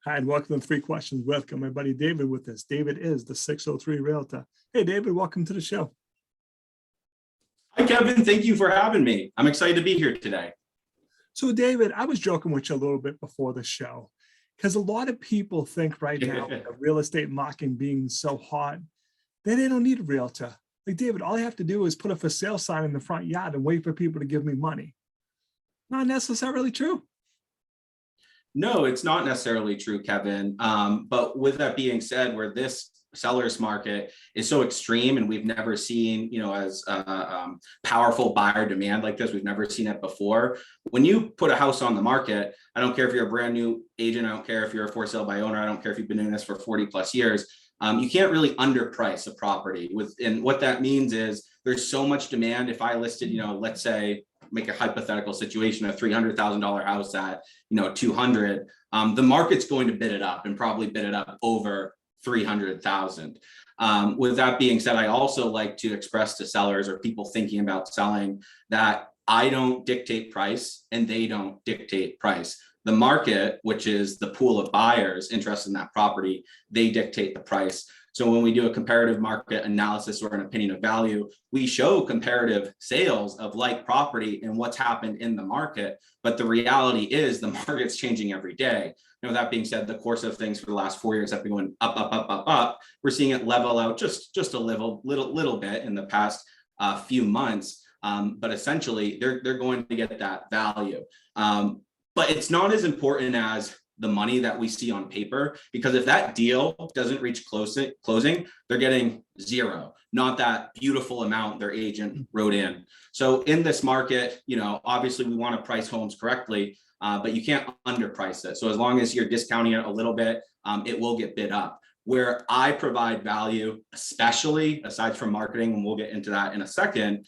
Hi, and welcome to Three Questions with my buddy David with us. David is the 603 Realtor. Hey, David, welcome to the show. Hi, Kevin. Thank you for having me. I'm excited to be here today. So, David, I was joking with you a little bit before the show because a lot of people think right now with the real estate market being so hot that they don't need a realtor. Like, David, all I have to do is put a for sale sign in the front yard and wait for people to give me money. Not necessarily true. No, it's not necessarily true, Kevin. But with that being said, where this seller's market is so extreme and we've never seen, as powerful buyer demand like this, we've never seen it before. When you put a house on the market, I don't care if you're a brand new agent, I don't care if you're a for sale by owner, I don't care if you've been doing this for 40 plus years, you can't really underprice a property. And what that means is there's so much demand. If I listed, let's say, make a hypothetical situation, a $300,000 house at 200, the market's going to bid it up and probably bid it up over 300,000. With that being said, I also like to express to sellers or people thinking about selling that I don't dictate price and they don't dictate price. The market, which is the pool of buyers interested in that property, they dictate the price. So when we do a comparative market analysis or an opinion of value, we show comparative sales of like property and what's happened in the market. But the reality is the market's changing every day. With that being said, the course of things for the last 4 years have been going up, up, up, up, up. We're seeing it level out just a little bit in the past few months. But essentially, they're going to get that value. But it's not as important as the money that we see on paper, because if that deal doesn't reach closing, they're getting zero, not that beautiful amount their agent wrote in. So in this market, obviously we want to price homes correctly, but you can't underprice it. So as long as you're discounting it a little bit, it will get bid up. Where I provide value, especially aside from marketing, and we'll get into that in a second,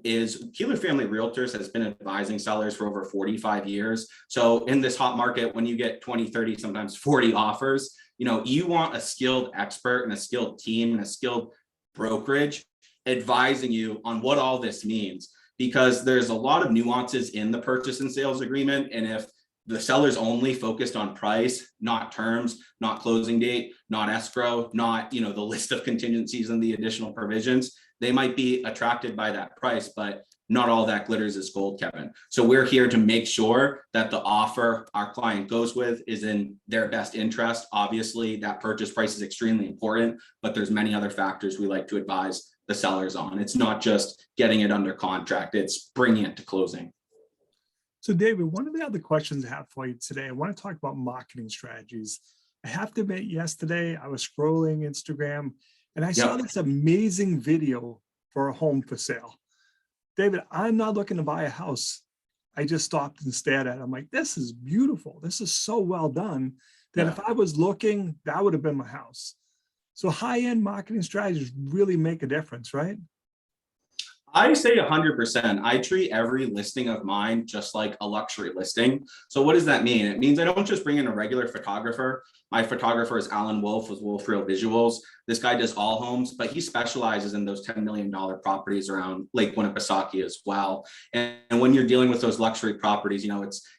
is Keeler Family Realtors has been advising sellers for over 45 years. So in this hot market, when you get 20, 30, sometimes 40 offers, you want a skilled expert and a skilled team and a skilled brokerage advising you on what all this means, because there's a lot of nuances in the purchase and sales agreement. And if the seller's only focused on price, not terms, not closing date, not escrow, not, the list of contingencies and the additional provisions, they might be attracted by that price, but not all that glitters is gold, Kevin. So we're here to make sure that the offer our client goes with is in their best interest. Obviously, that purchase price is extremely important, but there's many other factors we like to advise the sellers on. It's not just getting it under contract, it's bringing it to closing. So, David, one of the other questions I have for you today, I want to talk about marketing strategies. I have to admit, yesterday I was scrolling Instagram and I saw this amazing video for a home for sale. David, I'm not looking to buy a house. I just stopped and stared at it. I'm like, this is beautiful. This is so well done that if I was looking, that would have been my house. So high-end marketing strategies really make a difference, right? I say 100%. I treat every listing of mine just like a luxury listing. So what does that mean? It means I don't just bring in a regular photographer. My photographer is Alan Wolf with Wolf Real Visuals. This guy does all homes, but he specializes in those $10 million properties around Lake Winnipesaukee as well. And when you're dealing with those luxury properties,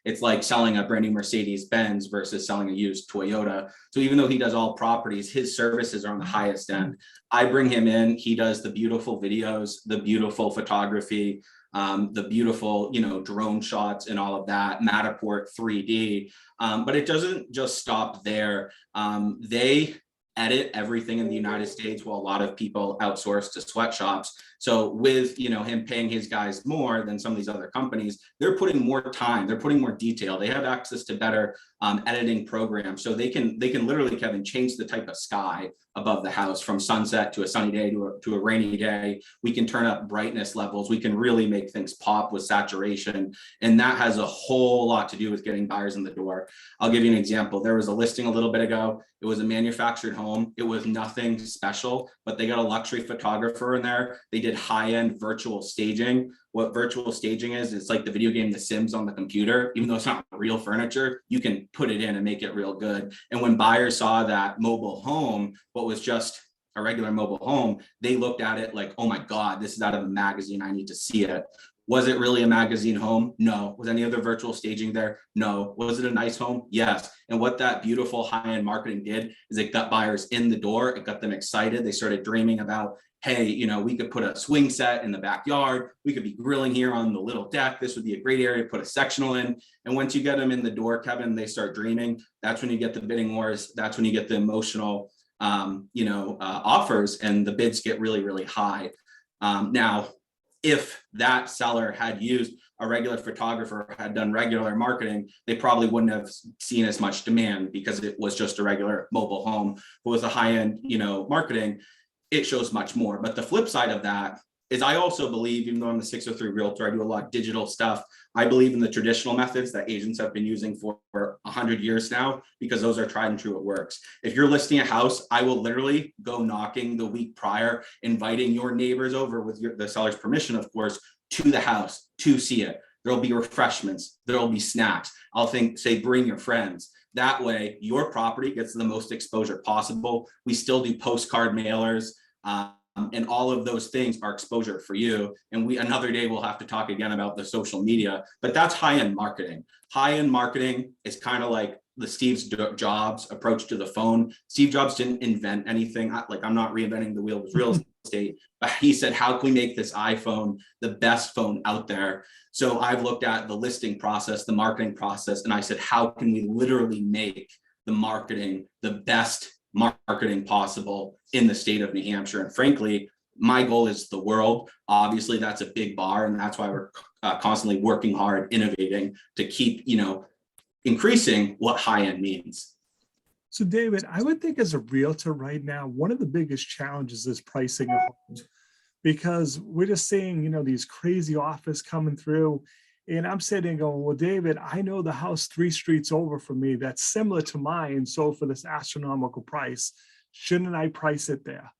it's like selling a brand new Mercedes-Benz versus selling a used Toyota. So even though he does all properties, his services are on the highest end. I bring him in, he does the beautiful videos, the beautiful photography, the beautiful, drone shots and all of that, Matterport 3D. But it doesn't just stop there. They edit everything in the United States while a lot of people outsource to sweatshops. So with, him paying his guys more than some of these other companies, they're putting more time, they're putting more detail. They have access to better editing programs. So they can literally, Kevin, change the type of sky above the house from sunset to a sunny day to a rainy day. We can turn up brightness levels. We can really make things pop with saturation. And that has a whole lot to do with getting buyers in the door. I'll give you an example. There was a listing a little bit ago. It was a manufactured home. It was nothing special, but they got a luxury photographer in there. They did high-end virtual staging. What virtual staging is, it's like the video game The Sims on the computer. Even though it's not real furniture, you can put it in and make it real good. And when buyers saw that mobile home, what was just a regular mobile home, they looked at it like, oh my God, this is out of a magazine. I need to see it. Was it really a magazine home? No. Was any other virtual staging there? No. Was it a nice home? Yes. And what that beautiful high-end marketing did is it got buyers in the door. It got them excited. They started dreaming about, hey, you know, we could put a swing set in the backyard. We could be grilling here on the little deck. This would be a great area to put a sectional in. And once you get them in the door, Kevin, they start dreaming. That's when you get the bidding wars. That's when you get the emotional, offers, and the bids get really, really high. Now, if that seller had used a regular photographer, had done regular marketing, they probably wouldn't have seen as much demand because it was just a regular mobile home. But with a high-end, marketing, it shows much more. But the flip side of that is I also believe, even though I'm the 603 realtor, I do a lot of digital stuff. I believe in the traditional methods that agents have been using for 100 years now, because those are tried and true, it works. If you're listing a house, I will literally go knocking the week prior, inviting your neighbors over with the seller's permission, of course, to the house to see it. There'll be refreshments, there'll be snacks. I'll say bring your friends. That way your property gets the most exposure possible. We still do postcard mailers, and all of those things are exposure for you. And another day we'll have to talk again about the social media, but that's high-end marketing. High-end marketing is kind of like the Steve Jobs approach to the phone. Steve Jobs didn't invent anything. I'm not reinventing the wheel with real estate, but he said, how can we make this iPhone the best phone out there? So I've looked at the listing process, the marketing process, and I said, how can we literally make the marketing the best marketing possible in the state of New Hampshire? And frankly, my goal is the world. Obviously, that's a big bar, and that's why we're constantly working hard, innovating to keep, increasing what high-end means. So David, I would think as a realtor right now, one of the biggest challenges is pricing of homes, because we're just seeing, these crazy offers coming through. And I'm sitting going, well, David, I know the house 3 streets over from me that's similar to mine sold for this astronomical price. Shouldn't I price it there?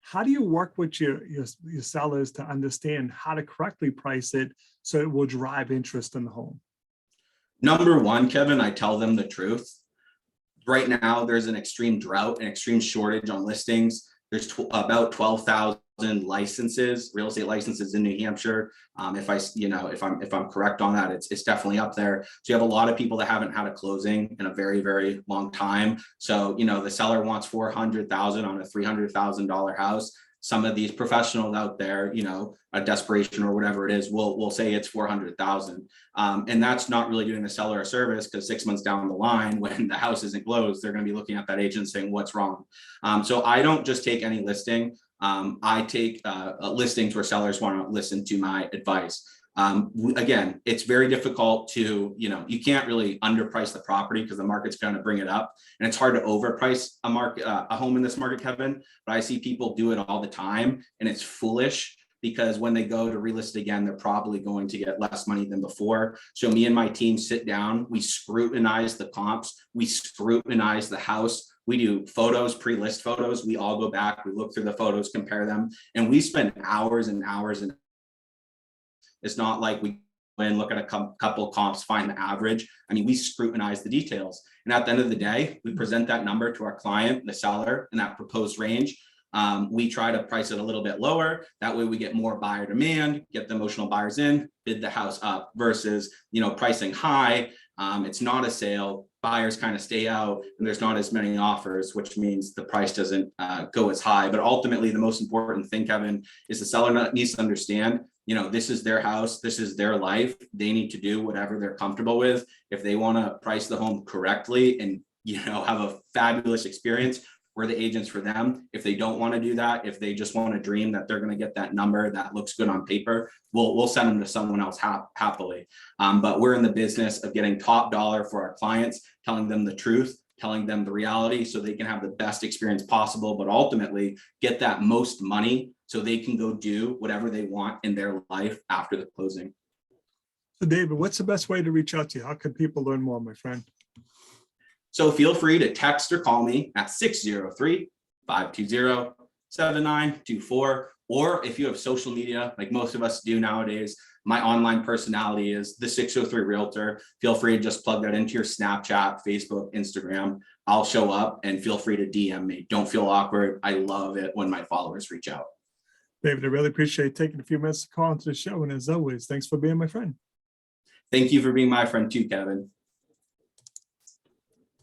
How do you work with your sellers to understand how to correctly price it so it will drive interest in the home? Number one, Kevin, I tell them the truth. Right now, there's an extreme drought, an extreme shortage on listings. There's about 12,000 licenses, real estate licenses in New Hampshire. If I'm correct on that, it's definitely up there. So you have a lot of people that haven't had a closing in a very, very long time. So, the seller wants 400,000 on a $300,000 house. Some of these professionals out there, a desperation or whatever it is, will say it's 400,000. And that's not really doing the seller a service, because 6 months down the line, when the house isn't closed, they're going to be looking at that agent saying, what's wrong? So I don't just take any listing. I take listings where sellers want to listen to my advice. Again, it's very difficult to, you can't really underprice the property because the market's going to bring it up, and it's hard to overprice a home in this market, Kevin. But I see people do it all the time, and it's foolish, because when they go to relist again, they're probably going to get less money than before. So me and my team sit down, we scrutinize the comps, we scrutinize the house. We do photos, pre-list photos. We all go back, we look through the photos, compare them, and we spend hours and hours. And it's not like we look at a couple comps, find the average. I mean, we scrutinize the details. And at the end of the day, we present that number to our client, the seller, in that proposed range. We try to price it a little bit lower. That way we get more buyer demand, get the emotional buyers in, bid the house up, versus, pricing high. It's not a sale. Buyers kind of stay out, and there's not as many offers, which means the price doesn't go as high. But ultimately, the most important thing, Kevin, is the seller needs to understand, this is their house, this is their life. They need to do whatever they're comfortable with. If they want to price the home correctly and, have a fabulous experience, we're the agents for them. If they don't want to do that, if they just want to dream that they're going to get that number that looks good on paper, we'll send them to someone else happily. But we're in the business of getting top dollar for our clients, telling them the truth, telling them the reality, so they can have the best experience possible, but ultimately get that most money so they can go do whatever they want in their life after the closing. So David, what's the best way to reach out to you? How can people learn more, my friend? So feel free to text or call me at 603-520-7924. Or if you have social media, like most of us do nowadays, my online personality is the 603 Realtor. Feel free to just plug that into your Snapchat, Facebook, Instagram. I'll show up, and feel free to DM me. Don't feel awkward. I love it when my followers reach out. David, I really appreciate taking a few minutes to call into the show. And as always, thanks for being my friend. Thank you for being my friend too, Kevin.